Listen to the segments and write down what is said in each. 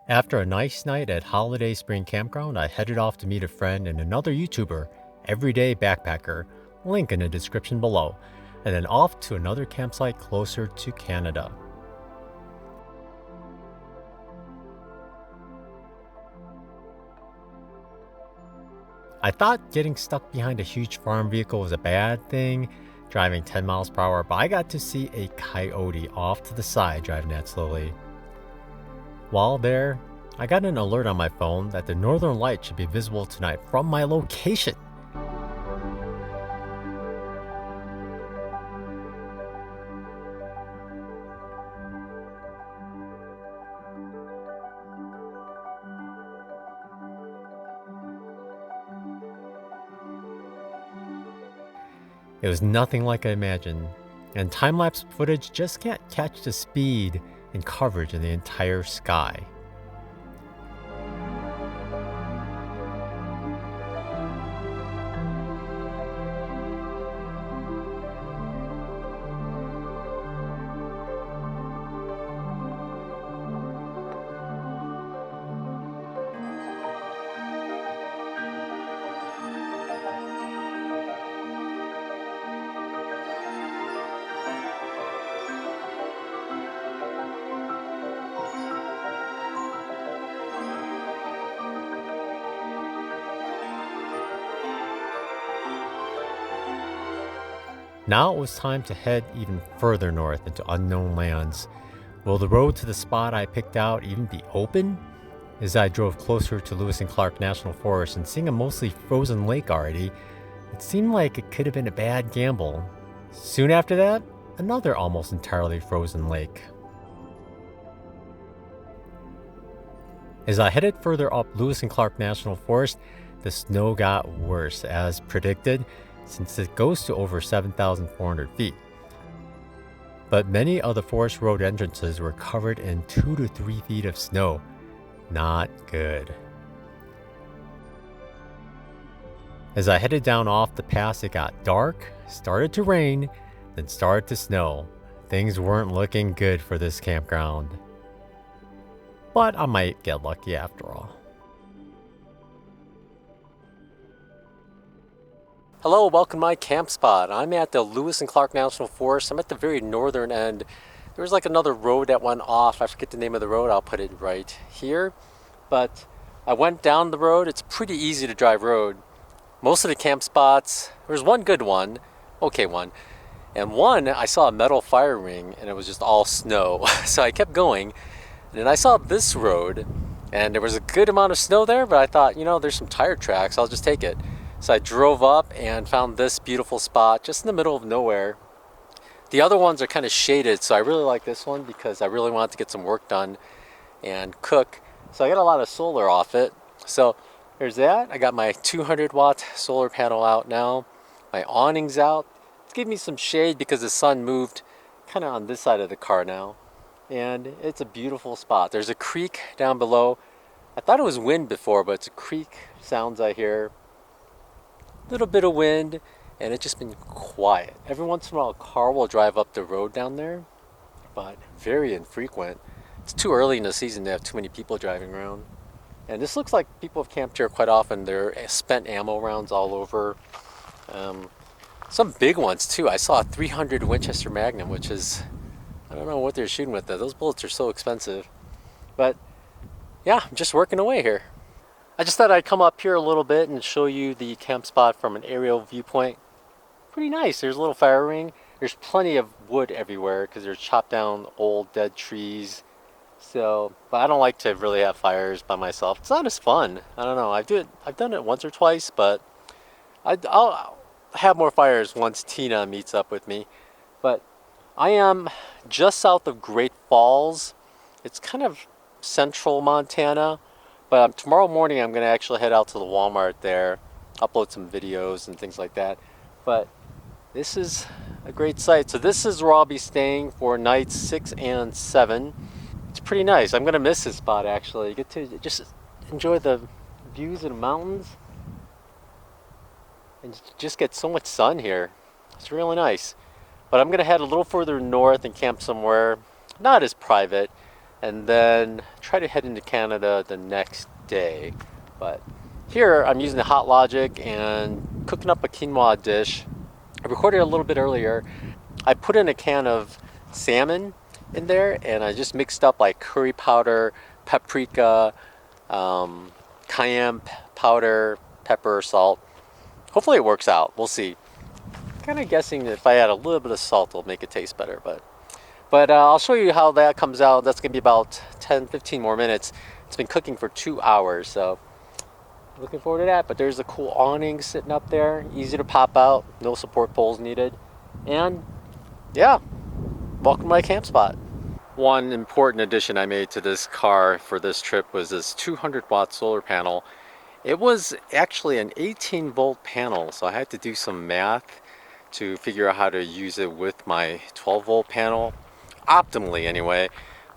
After a nice night at Holiday Spring Campground, I headed off to meet a friend and another YouTuber, Everyday Backpacker, link in the description below, and then off to another campsite closer to Canada. I thought getting stuck behind a huge farm vehicle was a bad thing, driving 10 miles per hour, but I got to see a coyote off to the side driving that slowly. While there, I got an alert on my phone that the northern light should be visible tonight from my location. It was nothing like I imagined, and time-lapse footage just can't catch the speed and coverage in the entire sky. Now it was time to head even further north into unknown lands. Will the road to the spot I picked out even be open? As I drove closer to Lewis and Clark National Forest and seeing a mostly frozen lake already, it seemed like it could have been a bad gamble. Soon after that, another almost entirely frozen lake. As I headed further up Lewis and Clark National Forest, the snow got worse as predicted, since it goes to over 7,400 feet. But many of the forest road entrances were covered in 2 to 3 feet of snow. Not good. As I headed down off the pass, it got dark, started to rain, then started to snow. Things weren't looking good for this campground. But I might get lucky after all. Hello, welcome to my camp spot. I'm at the Lewis and Clark National Forest. I'm at the very northern end. There was like another road that went off. I forget the name of the road. I'll put it right here. But I went down the road. It's pretty easy to drive road. Most of the camp spots, there's one good one, okay one. And one, I saw a metal fire ring and it was just all snow. So I kept going. And then I saw this road and there was a good amount of snow there, but I thought, there's some tire tracks. I'll just take it. So I drove up and found this beautiful spot just in the middle of nowhere. The other ones are kind of shaded, so I really like this one because I really wanted to get some work done and cook. So I got a lot of solar off it. So there's that. I got my 200 watt solar panel out now. My awning's out. It's giving me some shade because the sun moved kind of on this side of the car now. And it's a beautiful spot. There's a creek down below. I thought it was wind before, but it's a creek sounds I hear. Little bit of wind, and it's just been quiet. Every once in a while a car will drive up the road down there, but very infrequent. It's too early in the season to have too many people driving around. And this looks like people have camped here quite often. There are spent ammo rounds all over. Some big ones too. I saw a 300 Winchester Magnum, which is, I don't know what they're shooting with that. Those bullets are so expensive. But yeah, I'm just working away here. I just thought I'd come up here a little bit and show you the camp spot from an aerial viewpoint. Pretty nice. There's a little fire ring. There's plenty of wood everywhere because there's chopped down old dead trees. So, but I don't like to really have fires by myself. It's not as fun. I don't know. I've done it once or twice, but I'll have more fires once Tina meets up with me. But I am just south of Great Falls. It's kind of central Montana. But tomorrow morning I'm going to actually head out to the Walmart there, upload some videos and things like that. But this is a great site. So this is where I'll be staying for nights 6 and 7. It's pretty nice. I'm going to miss this spot actually. You get to just enjoy the views of the mountains. and you just get so much sun here. It's really nice. But I'm gonna head a little further north and camp somewhere not as private, and then try to head into Canada the next day. But here I'm using the Hot Logic and cooking up a quinoa dish. I recorded a little bit earlier. I put in a can of salmon in there, and I just mixed up like curry powder, paprika, cayenne powder, pepper, salt. Hopefully it works out. We'll see. Kind of guessing that if I add a little bit of salt, it'll make it taste better. But I'll show you how that comes out. That's gonna be about 10-15 more minutes. It's been cooking for 2 hours, so looking forward to that. But there's a cool awning sitting up there, easy to pop out, no support poles needed. And yeah, welcome to my camp spot. One important addition I made to this car for this trip was this 200-watt solar panel. It was actually an 18-volt panel, so I had to do some math to figure out how to use it with my 12-volt panel, optimally anyway.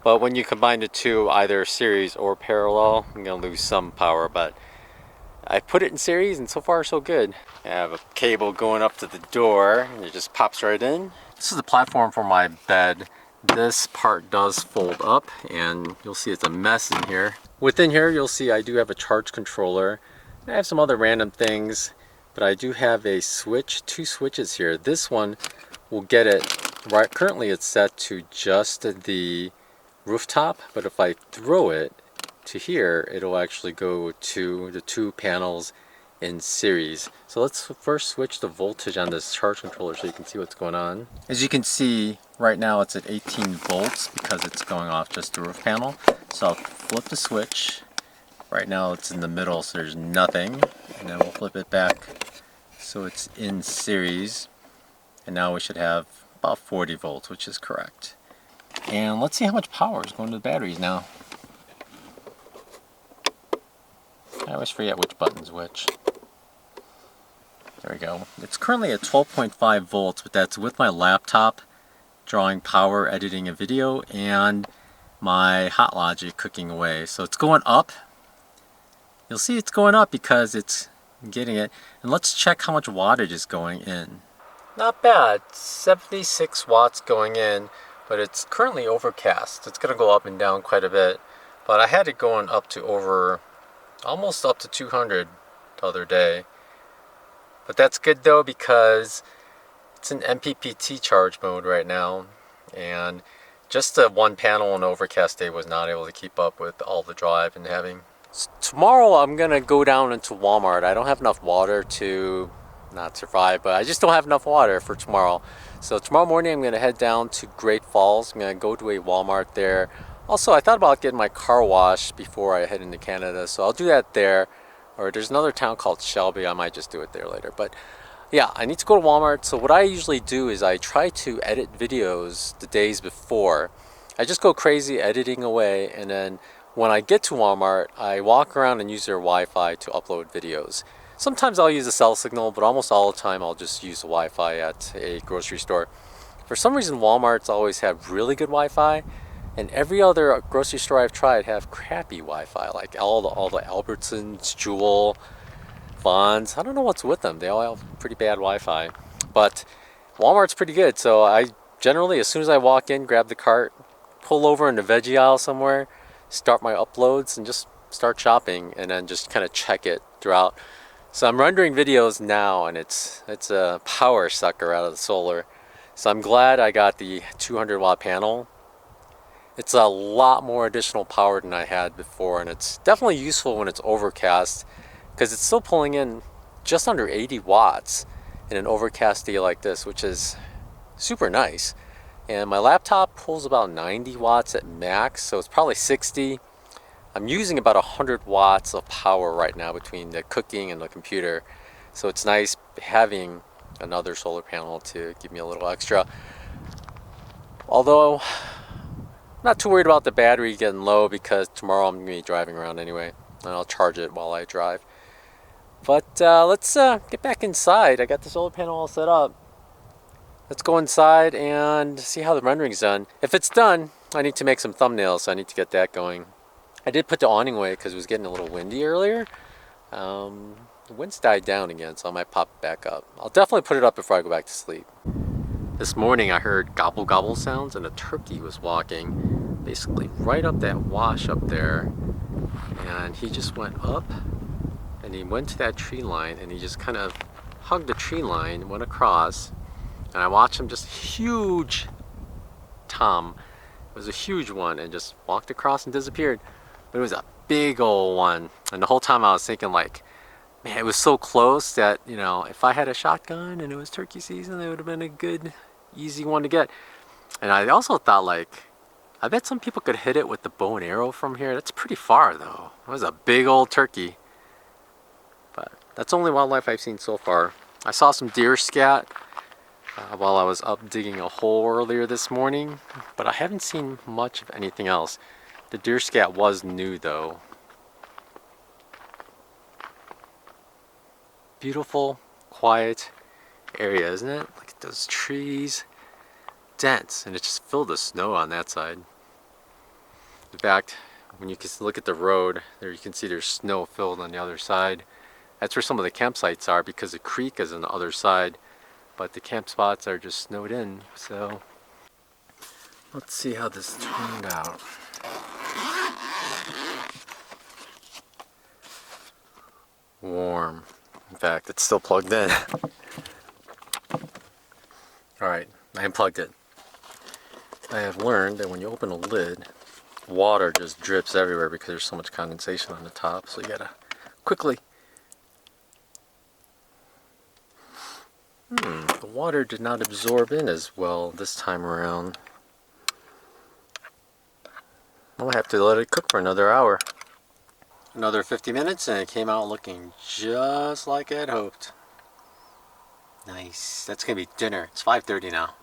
But when you combine the two, either series or parallel, I'm gonna lose some power, but I put it in series and so far so good. I have a cable going up to the door and it just pops right in. This is the platform for my bed. This part does fold up and you'll see it's a mess in here. Within here you'll see I do have a charge controller. I have some other random things, but I do have a switch, 2 switches here. This one will get it right. Currently it's set to just the rooftop, but if I throw it to here, it'll actually go to the 2 panels in series. So let's first switch the voltage on this charge controller so you can see what's going on. As you can see, right now it's at 18 volts because it's going off just the roof panel. So I'll flip the switch. Right now it's in the middle, so there's nothing. And then we'll flip it back so it's in series. And now we should have about 40 volts, which is correct. And let's see how much power is going to the batteries now. I always forget which button's which. There we go. It's currently at 12.5 volts, but that's with my laptop drawing power, editing a video, and my Hot Logic cooking away. So it's going up. You'll see it's going up because it's getting it. And let's check how much wattage is going in. Not bad. 76 watts going in, but it's currently overcast. It's going to go up and down quite a bit. But I had it going up to almost up to 200 the other day. But that's good though because it's in MPPT charge mode right now, and just the one panel on overcast day was not able to keep up with all the draw I've been having. Tomorrow I'm gonna go down into Walmart. I don't have enough water to not survive, but I just don't have enough water for tomorrow. So tomorrow morning I'm gonna head down to Great Falls. I'm gonna go to a Walmart there. Also, I thought about getting my car washed before I head into Canada, so I'll do that there. Or there's another town called Shelby. I might just do it there later. But yeah, I need to go to Walmart. So what I usually do is I try to edit videos the days before. I just go crazy editing away, and then when I get to Walmart, I walk around and use their Wi-Fi to upload videos. Sometimes I'll use a cell signal, but almost all the time I'll just use the Wi-Fi at a grocery store. For some reason, Walmart's always have really good Wi-Fi. And every other grocery store I've tried have crappy Wi-Fi, like all the Albertsons, Jewel, Vons. I don't know what's with them. They all have pretty bad Wi-Fi. But Walmart's pretty good. So I generally, as soon as I walk in, grab the cart, pull over in the veggie aisle somewhere, start my uploads, and just start shopping, and then just kind of check it throughout. So I'm rendering videos now, and it's a power sucker out of the solar. So I'm glad I got the 200-watt panel. It's a lot more additional power than I had before, and it's definitely useful when it's overcast because it's still pulling in just under 80 watts in an overcast day like this, which is super nice. And my laptop pulls about 90 watts at max, so it's probably 60. I'm using about 100 watts of power right now between the cooking and the computer, so it's nice having another solar panel to give me a little extra. Although not too worried about the battery getting low because tomorrow I'm going to be driving around anyway, and I'll charge it while I drive. But let's get back inside. I got the solar panel all set up. Let's go inside and see how the rendering's done. If it's done, I need to make some thumbnails, so I need to get that going. I did put the awning away because it was getting a little windy earlier. The wind's died down again, so I might pop it back up. I'll definitely put it up before I go back to sleep. This morning I heard gobble gobble sounds and a turkey was walking basically right up that wash up there, and he just went up and he went to that tree line and he just kind of hugged the tree line, went across, and I watched him, just huge tom, it was a huge one, and just walked across and disappeared. But it was a big old one, and the whole time I was thinking like, man, it was so close that, you know, if I had a shotgun and it was turkey season, it would have been a good, easy one to get. And I also thought like, I bet some people could hit it with the bow and arrow from here. That's pretty far though. It was a big old turkey. But that's only wildlife I've seen so far. I saw some deer scat while I was up digging a hole earlier this morning, but I haven't seen much of anything else. The deer scat was new though. Beautiful, quiet area, isn't it? Look at those trees. Dense, and it's just filled with snow on that side. In fact, when you can look at the road, there you can see there's snow filled on the other side. That's where some of the campsites are, because the creek is on the other side, but the camp spots are just snowed in. So let's see how this turned out. Warm. In fact, it's still plugged in. Alright, I unplugged it. I have learned that when you open a lid, water just drips everywhere because there's so much condensation on the top, so you gotta quickly. The water did not absorb in as well this time around. I'll have to let it cook for another hour. Another 50 minutes and it came out looking just like I had hoped. Nice. That's gonna be dinner. It's 5:30 now.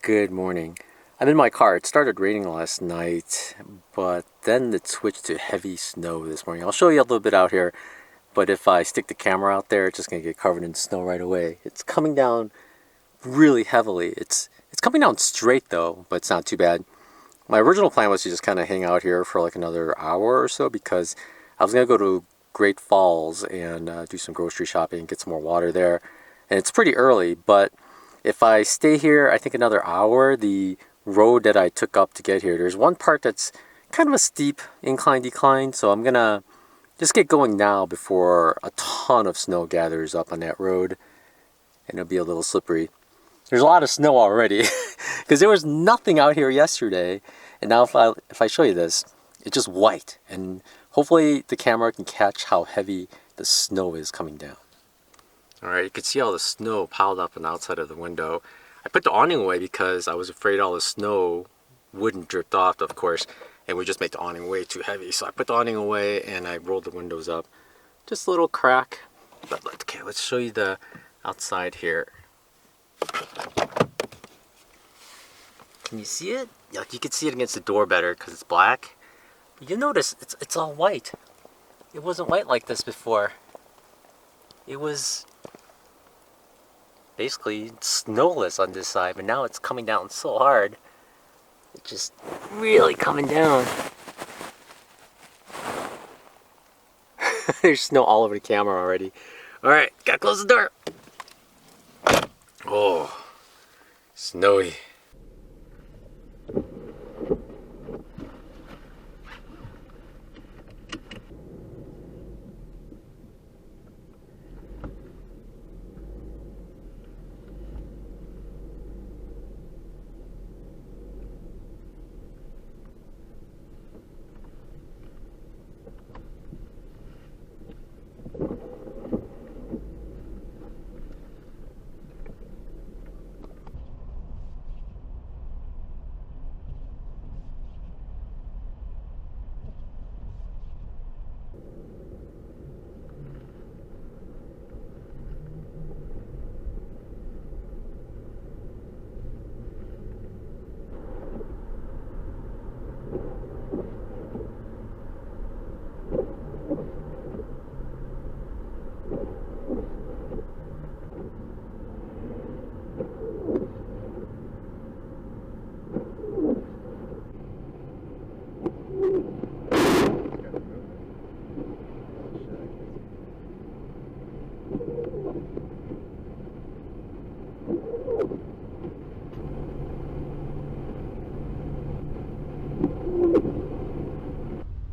Good morning. I'm in my car. It started raining last night, but then it switched to heavy snow this morning. I'll show you a little bit out here, but if I stick the camera out there, it's just gonna get covered in snow right away. It's coming down really heavily. It's coming down straight though, but it's not too bad. My original plan was to just kind of hang out here for like another hour or so, because I was gonna go to Great Falls and do some grocery shopping, get some more water there. And it's pretty early, but if I stay here, I think another hour, the road that I took up to get here, there's one part that's kind of a steep incline decline, so I'm gonna just get going now before a ton of snow gathers up on that road and it'll be a little slippery. There's a lot of snow already because there was nothing out here yesterday, and now if I show you this, it's just white, and hopefully the camera can catch how heavy the snow is coming down. Alright, you can see all the snow piled up on the outside of the window. I put the awning away because I was afraid all the snow wouldn't drift off, of course, and would just make the awning way too heavy. So I put the awning away and I rolled the windows up. Just a little crack. But okay, let's show you the outside here. Can you see it? Yeah, you can see it against the door better because it's black. You notice it's all white. It wasn't white like this before. It was basically snowless on this side, but now it's coming down so hard. It's just really coming down. There's snow all over the camera already. Alright, gotta close the door. Oh, snowy.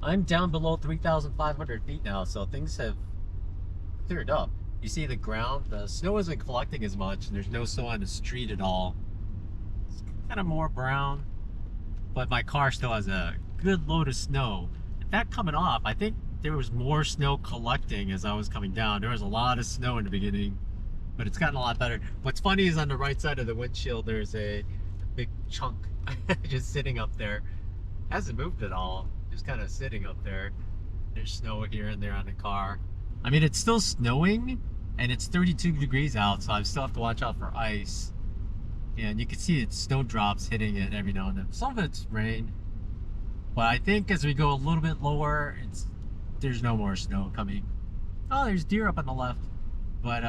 I'm down below 3,500 feet now, so things have cleared up. You see the ground, the snow isn't collecting as much, and there's no snow on the street at all. It's kind of more brown, but my car still has a good load of snow. In fact, coming off, I think there was more snow collecting as I was coming down. There was a lot of snow in the beginning, but it's gotten a lot better. What's funny is on the right side of the windshield, there's a big chunk just sitting up there. Hasn't moved at all, just kind of sitting up there. There's snow here and there on the car. I mean, it's still snowing and it's 32 degrees out, so I still have to watch out for ice. And you can see it's snowdrops hitting it every now and then. Some of it's rain, but I think as we go a little bit lower, there's no more snow coming. Oh, there's deer up on the left. But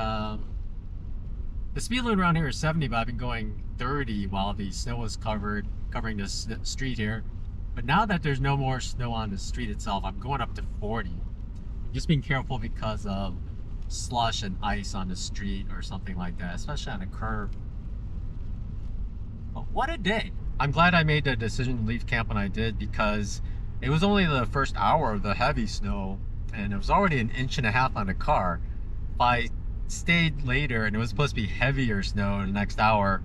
the speed limit around here is 70, but I've been going 30 while the snow was covering the street here. But now that there's no more snow on the street itself, I'm going up to 40. Just being careful because of slush and ice on the street or something like that, especially on a curve. But what a day. I'm glad I made the decision to leave camp when I did, because it was only the first hour of the heavy snow and it was already an inch and a half on the car. If I stayed later and it was supposed to be heavier snow in the next hour,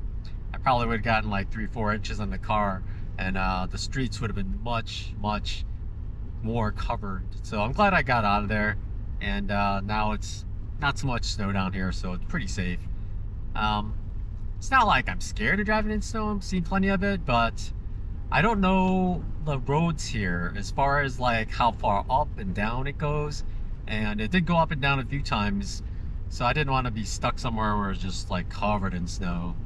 I probably would have gotten like 3-4 inches on the car, and the streets would have been much more covered. So I'm glad I got out of there, and now it's not so much snow down here, so it's pretty safe. It's not like I'm scared of driving in snow. I'm seeing plenty of it, but I don't know the roads here as far as like how far up and down it goes, and it did go up and down a few times, so I didn't want to be stuck somewhere where it's just like covered in snow.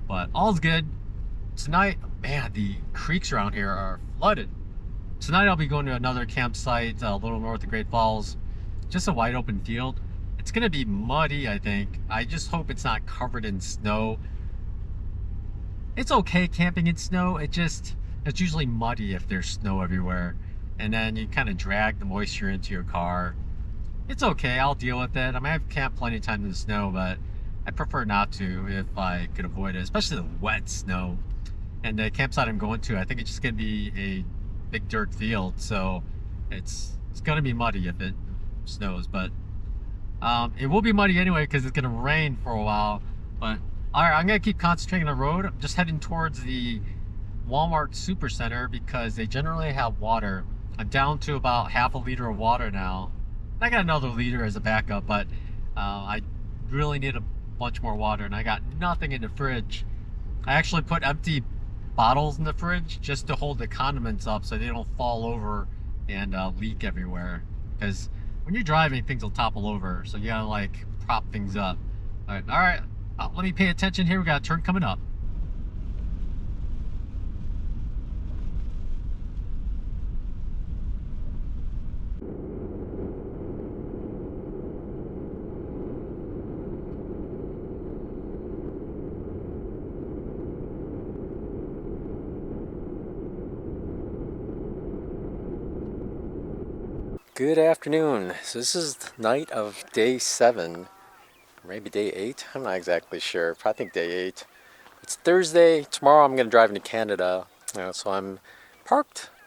But all's good. Tonight, man, the creeks around here are flooded. Tonight I'll be going to another campsite a little north of Great Falls. Just a wide open field. It's gonna be muddy, I think. I just hope it's not covered in snow. It's okay camping in snow, it's usually muddy if there's snow everywhere. And then you kind of drag the moisture into your car. It's okay, I'll deal with it. I mean, I've camped plenty of times in the snow, but I prefer not to if I could avoid it, especially the wet snow. And the campsite I'm going to, I think it's just gonna be a big dirt field, so it's gonna be muddy if it snows, but it will be muddy anyway because it's gonna rain for a while. But all right, I'm gonna keep concentrating on the road. I'm just heading towards the Walmart Supercenter because they generally have water. I'm down to about half a liter of water now. I got another liter as a backup, but I really need a bunch more water, and I got nothing in the fridge. I actually put empty bottles in the fridge just to hold the condiments up so they don't fall over and leak everywhere, because when you're driving things will topple over, so you gotta like prop things up. All right, let me pay attention here. We got a turn coming up. Good afternoon. So this is the night of day 7, maybe day 8. I'm not exactly sure. I think day 8. It's Thursday. Tomorrow I'm going to drive into Canada, so I'm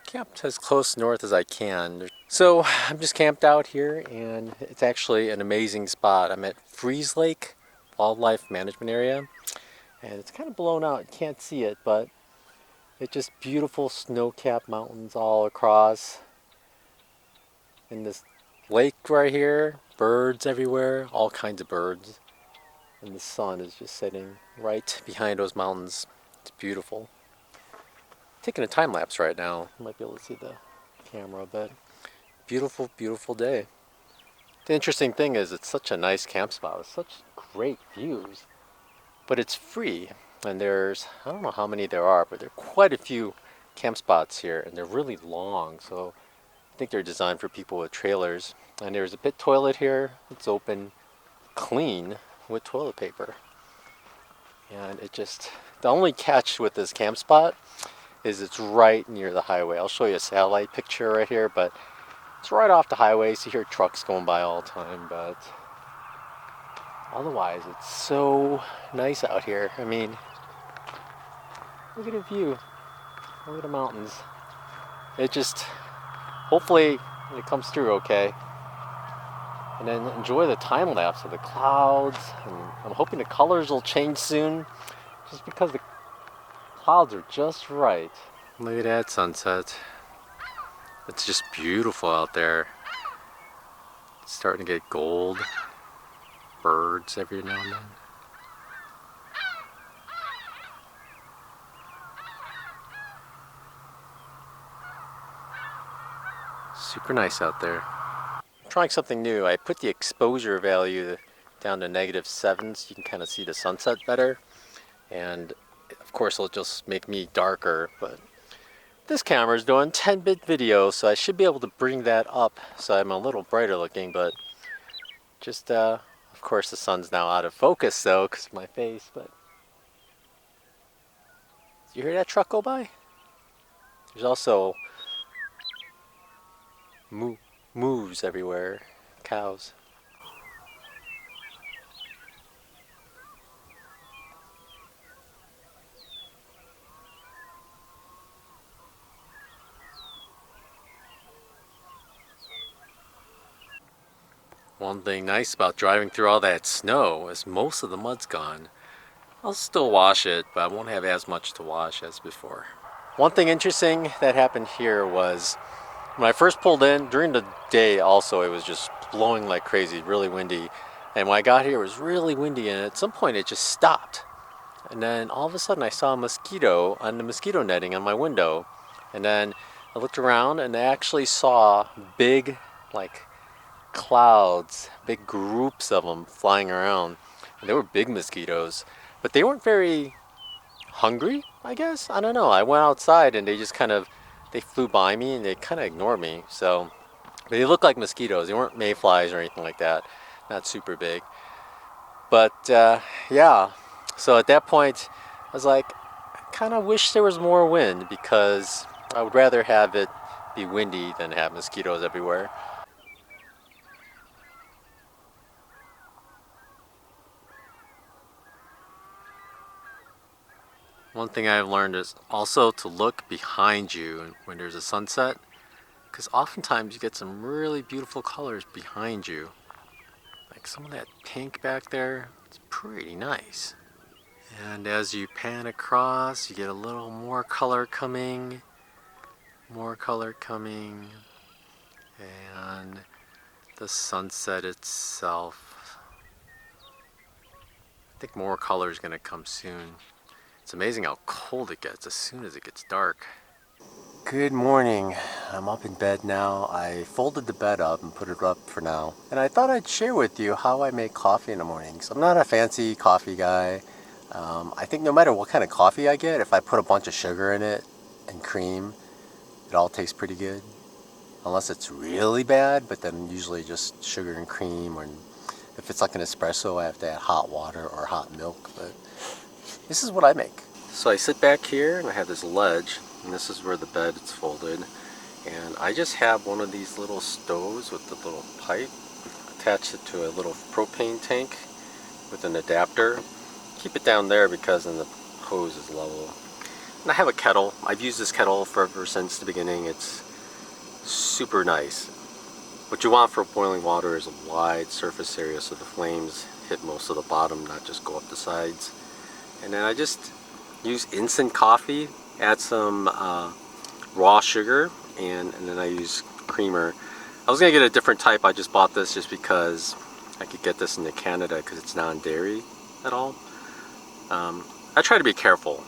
camped as close north as I can. So I'm just camped out here, and it's actually an amazing spot. I'm at Freezeout Wildlife Management Area, and it's kind of blown out. You can't see it, but it's just beautiful snow-capped mountains all across. In this lake right here, birds everywhere, all kinds of birds. And the sun is just setting right behind those mountains. It's beautiful. Taking a time lapse right now. You might be able to see the camera a bit. Beautiful, beautiful day. The interesting thing is it's such a nice camp spot with such great views. But it's free. And there's, I don't know how many there are, but there are quite a few camp spots here. And they're really long, so I think they're designed for people with trailers. And there's a pit toilet here. It's open, clean, with toilet paper. And the only catch with this camp spot is it's right near the highway. I'll show you a satellite picture right here, but It's right off the highway, so you hear trucks going by all the time, but otherwise it's so nice out here. I mean, look at the view. Look at the mountains. It just, hopefully it comes through okay. And then enjoy the time lapse of the clouds. And I'm hoping the colors will change soon, just because the clouds are just right. Look at that sunset. It's just beautiful out there. It's starting to get gold. Birds every now and then. Super nice out there. I'm trying something new. I put the exposure value down to -7 so you can kind of see the sunset better. And of course it'll just make me darker, but this camera is doing 10-bit video, so I should be able to bring that up so I'm a little brighter looking, but just of course the sun's now out of focus though because of my face. But did you hear that truck go by? There's also moves everywhere, cows. One thing nice about driving through all that snow is most of the mud's gone. I'll still wash it, but I won't have as much to wash as before. One thing interesting that happened here was when I first pulled in, during the day also, it was just blowing like crazy, really windy. And when I got here, it was really windy, and at some point it just stopped. And then all of a sudden I saw a mosquito on the mosquito netting on my window. And then I looked around and I actually saw big, like, clouds, big groups of them flying around. And they were big mosquitoes, but they weren't very hungry, I guess. I don't know. I went outside and they just kind of, they flew by me and they kind of ignored me. So, but they looked like mosquitoes. They weren't mayflies or anything like that. Not super big. But yeah, so at that point, I was like, I kind of wish there was more wind because I would rather have it be windy than have mosquitoes everywhere. One thing I've learned is also to look behind you when there's a sunset, because oftentimes you get some really beautiful colors behind you. Like some of that pink back there, it's pretty nice. And as you pan across, you get a little more color coming, and the sunset itself. I think more color is going to come soon. It's amazing how cold it gets as soon as it gets dark. Good morning. I'm up in bed now. I folded the bed up and put it up for now. And I thought I'd share with you how I make coffee in the mornings. I'm not a fancy coffee guy. I think no matter what kind of coffee I get, if I put a bunch of sugar in it and cream, it all tastes pretty good. Unless it's really bad, but then usually just sugar and cream. Or if it's like an espresso, I have to add hot water or hot milk. But this is what I make. So I sit back here and I have this ledge, and this is where the bed is folded. And I just have one of these little stoves with the little pipe, attach it to a little propane tank with an adapter. Keep it down there because then the hose is level. And I have a kettle. I've used this kettle ever since the beginning. It's super nice. What you want for boiling water is a wide surface area so the flames hit most of the bottom, not just go up the sides. And then I just use instant coffee, add some raw sugar, and then I use creamer. I was going to get a different type. I just bought this just because I could get this into Canada because it's non-dairy at all. I try to be careful,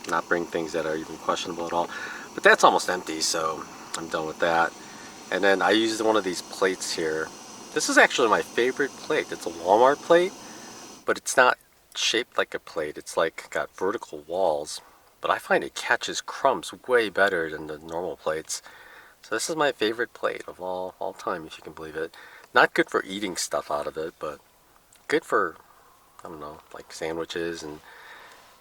not bring things that are even questionable at all. But that's almost empty, so I'm done with that. And then I used one of these plates here. This is actually my favorite plate. It's a Walmart plate, but it's not shaped like a plate. It's like got vertical walls, but I find it catches crumbs way better than the normal plates. So this is my favorite plate of all time, if you can believe it. Not good for eating stuff out of it, but good for, I don't know, like sandwiches and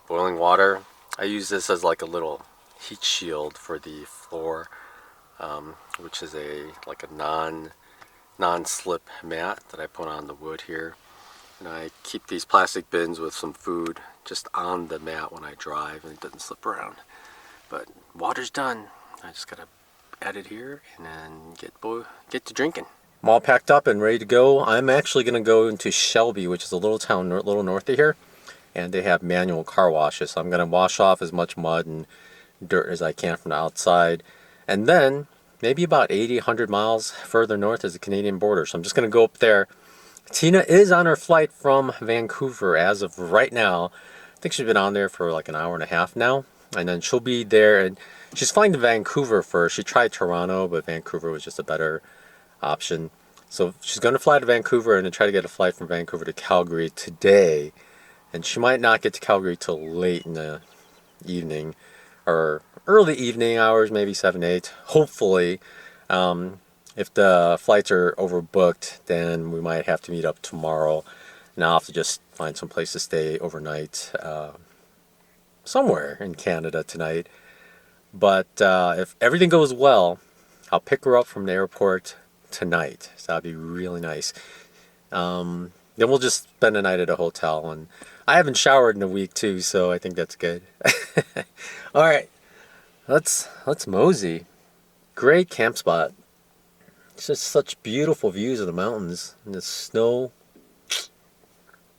boiling water. I use this as like a little heat shield for the floor. which is like a non-slip mat that I put on the wood here. And I keep these plastic bins with some food just on the mat when I drive, and it doesn't slip around. But water's done. I just gotta add it here and then get to drinking. I'm all packed up and ready to go. I'm actually gonna go into Shelby, which is a little town a little north of here, and they have manual car washes. So I'm gonna wash off as much mud and dirt as I can from the outside, and then maybe about 80-100 miles further north is the Canadian border. So I'm just gonna go up there. Tina is on her flight from Vancouver as of right now. I think she's been on there for like an hour and a half now, and then she'll be there, and she's flying to Vancouver first. She tried Toronto, but Vancouver was just a better option. So she's going to fly to Vancouver and then try to get a flight from Vancouver to Calgary today, and she might not get to Calgary till late in the evening or early evening hours, maybe 7, 8, hopefully. If the flights are overbooked, then we might have to meet up tomorrow, and I'll have to just find some place to stay overnight somewhere in Canada tonight. But if everything goes well, I'll pick her up from the airport tonight, so that'd be really nice. Then we'll just spend the night at a hotel, and I haven't showered in a week too, so I think that's good. All right, let's mosey. Great camp spot. It's just such beautiful views of the mountains and the snow.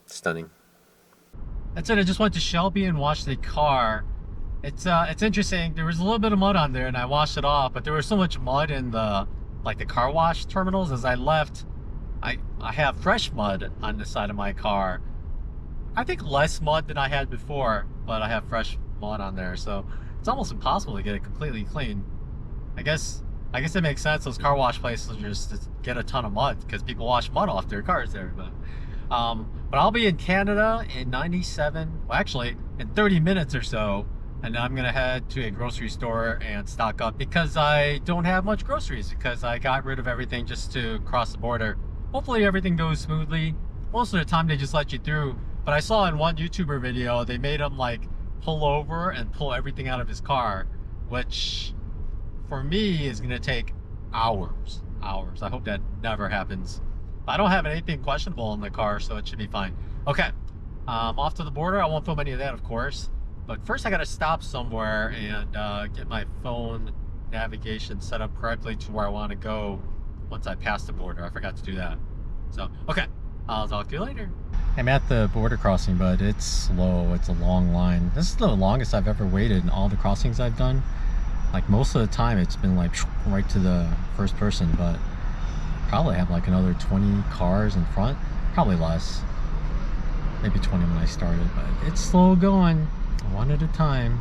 Stunning. That's it. I just went to Shelby and washed the car. It's interesting. There was a little bit of mud on there, and I washed it off. But there was so much mud in the car wash terminals. As I left, I have fresh mud on the side of my car. I think less mud than I had before, but I have fresh mud on there, so it's almost impossible to get it completely clean. I guess it makes sense. Those car wash places just get a ton of mud because people wash mud off their cars there. But I'll be in Canada in 97, well actually in 30 minutes or so, and I'm gonna head to a grocery store and stock up because I don't have much groceries because I got rid of everything just to cross the border. Hopefully everything goes smoothly. Most of the time they just let you through, but I saw in one YouTuber video they made him like pull over and pull everything out of his car, which for me is gonna take hours. I hope that never happens. I don't have anything questionable in the car, so it should be fine. Okay, off to the border. I won't film any of that, of course, but first I gotta stop somewhere and get my phone navigation set up correctly to where I want to go once I pass the border. I forgot to do that. So okay, I'll talk to you later. I'm at the border crossing, but it's slow. It's a long line. This is the longest I've ever waited in all the crossings I've done. Like most of the time it's been like right to the first person, but probably have like another 20 cars in front, probably less, maybe 20 when I started, but it's slow going, one at a time.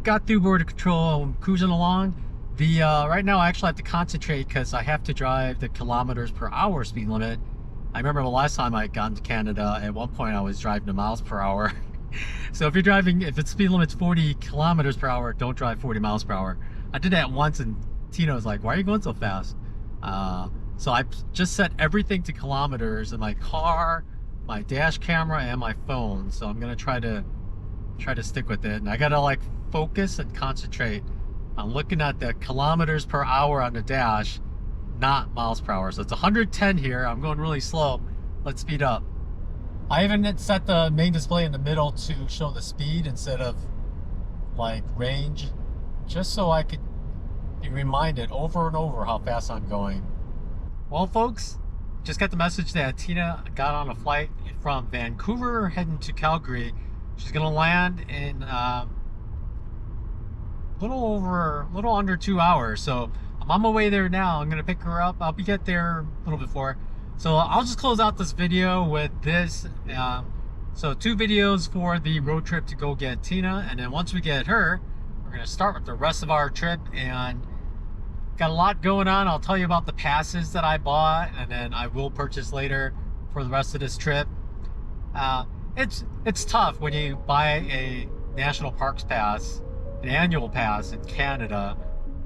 Got through border control. I'm cruising along. Right now I actually have to concentrate because I have to drive the kilometers per hour speed limit. I remember the last time I got into Canada, at one point I was driving to miles per hour. So if you're driving, if its speed limit's 40 kilometers per hour, don't drive 40 miles per hour. I did that once and Tina was like, why are you going so fast? So I just set everything to kilometers in my car, my dash camera, and my phone. So I'm gonna try to stick with it, and I gotta like focus and concentrate on looking at the kilometers per hour on the dash, not miles per hour. So it's 110 here. I'm going really slow. Let's speed up. I even set the main display in the middle to show the speed instead of like range, just so I could be reminded over and over how fast I'm going. Well folks, just got the message that Tina got on a flight from Vancouver heading to Calgary. She's gonna land in a little under 2 hours. So I'm on my way there now. I'm gonna pick her up. I'll get there a little before. So I'll just close out this video with this. So 2 videos for the road trip to go get Tina, and then once we get her, going to start with the rest of our trip, and got a lot going on. I'll tell you about the passes that I bought, and then I will purchase later for the rest of this trip. It's tough when you buy a national parks pass, an annual pass in Canada,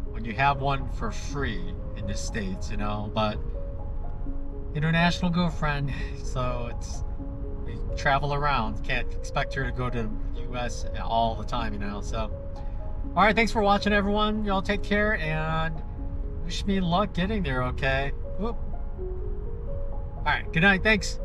when you have one for free in the States, you know. But international girlfriend, so we travel around. Can't expect her to go to the US all the time, you know. So all right, thanks for watching, everyone. Y'all take care, and wish me luck getting there, okay? Whoop. All right, good night, thanks.